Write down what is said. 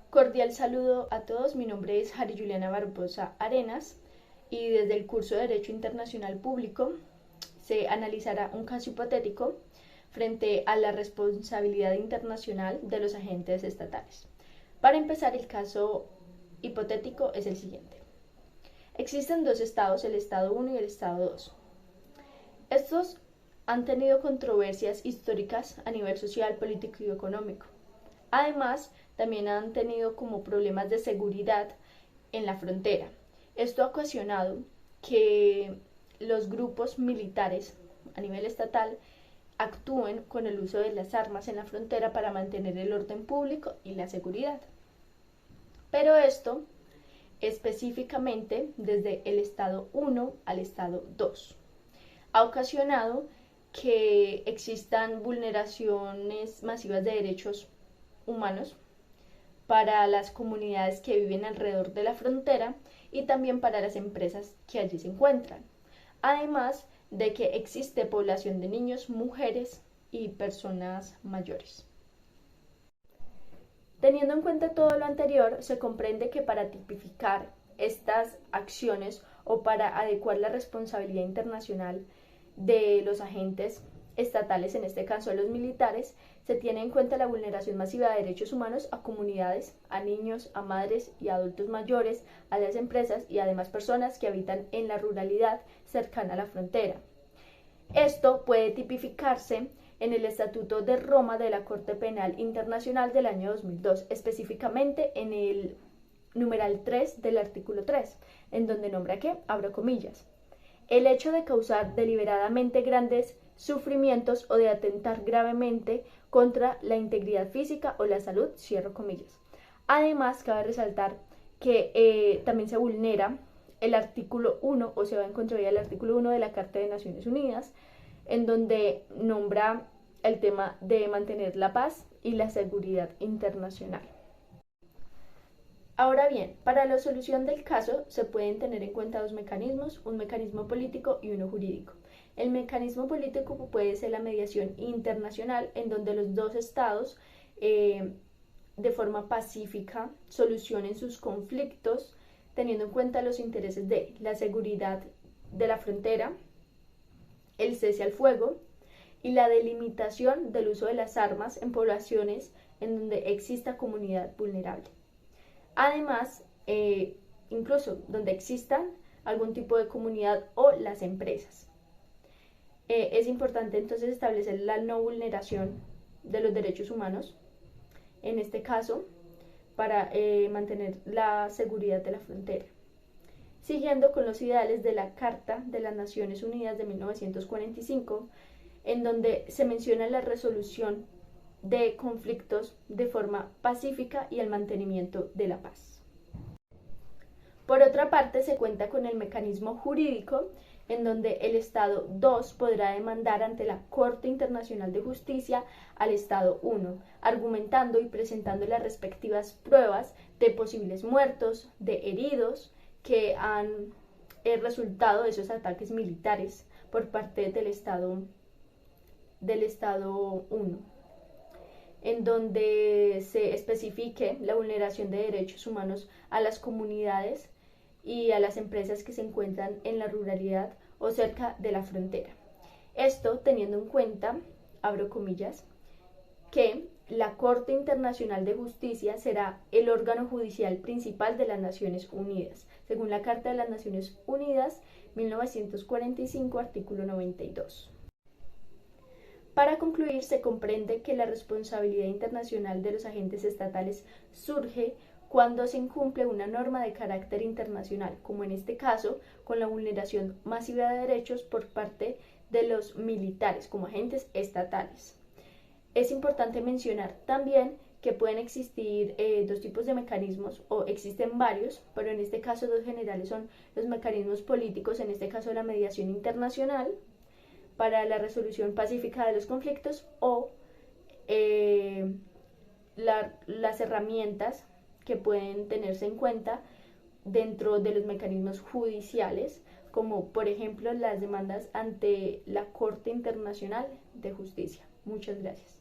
Cordial saludo a todos, mi nombre es Jari Juliana Barbosa Arenas y desde el curso de Derecho Internacional Público se analizará un caso hipotético frente a la responsabilidad internacional de los agentes estatales. Para empezar, el caso hipotético es el siguiente. Existen dos estados, el estado 1 y el estado 2. Estos han tenido controversias históricas a nivel social, político y económico. Además, también han tenido como problemas de seguridad en la frontera. Esto ha ocasionado que los grupos militares a nivel estatal actúen con el uso de las armas en la frontera para mantener el orden público y la seguridad. Pero esto específicamente desde el estado 1 al estado 2 ha ocasionado que existan vulneraciones masivas de derechos humanos para las comunidades que viven alrededor de la frontera y también para las empresas que allí se encuentran. Además de que existe población de niños, mujeres y personas mayores. Teniendo en cuenta todo lo anterior, se comprende que para tipificar estas acciones o para adecuar la responsabilidad internacional de los agentes estatales, en este caso los militares, se tiene en cuenta la vulneración masiva de derechos humanos a comunidades, a niños, a madres y adultos mayores, a las empresas y además personas que habitan en la ruralidad cercana a la frontera. Esto puede tipificarse en el Estatuto de Roma de la Corte Penal Internacional del año 2002, específicamente en el numeral 3 del artículo 3, en donde nombra que, abro comillas, el hecho de causar deliberadamente grandes sufrimientos o de atentar gravemente contra la integridad física o la salud, cierro comillas. Además, cabe resaltar que también se vulnera el artículo 1 o se va en contravía del artículo 1 de la Carta de Naciones Unidas, en donde nombra el tema de mantener la paz y la seguridad internacional. Ahora bien, para la solución del caso se pueden tener en cuenta dos mecanismos, un mecanismo político y uno jurídico. El mecanismo político puede ser la mediación internacional, en donde los dos estados de forma pacífica solucionen sus conflictos, teniendo en cuenta los intereses de la seguridad de la frontera, el cese al fuego y la delimitación del uso de las armas en poblaciones en donde exista comunidad vulnerable. Además, incluso donde existan algún tipo de comunidad o las empresas. Es importante entonces establecer la no vulneración de los derechos humanos, en este caso, para mantener la seguridad de la frontera, siguiendo con los ideales de la Carta de las Naciones Unidas de 1945, en donde se menciona la resolución de conflictos de forma pacífica y el mantenimiento de la paz. Por otra parte, se cuenta con el mecanismo jurídico, en donde el Estado 2 podrá demandar ante la Corte Internacional de Justicia al Estado 1, argumentando y presentando las respectivas pruebas de posibles muertos, de heridos que han resultado de esos ataques militares por parte del Estado 1, en donde se especifique la vulneración de derechos humanos a las comunidades y a las empresas que se encuentran en la ruralidad o cerca de la frontera. Esto teniendo en cuenta, abro comillas, que la Corte Internacional de Justicia será el órgano judicial principal de las Naciones Unidas, según la Carta de las Naciones Unidas 1945, artículo 92. Para concluir, se comprende que la responsabilidad internacional de los agentes estatales surge cuando se incumple una norma de carácter internacional, como en este caso, con la vulneración masiva de derechos por parte de los militares como agentes estatales. Es importante mencionar también que pueden existir dos tipos de mecanismos, o existen varios, pero en este caso dos generales son los mecanismos políticos, en este caso la mediación internacional para la resolución pacífica de los conflictos, o las herramientas que pueden tenerse en cuenta dentro de los mecanismos judiciales como por ejemplo las demandas ante la Corte Internacional de Justicia. Muchas gracias.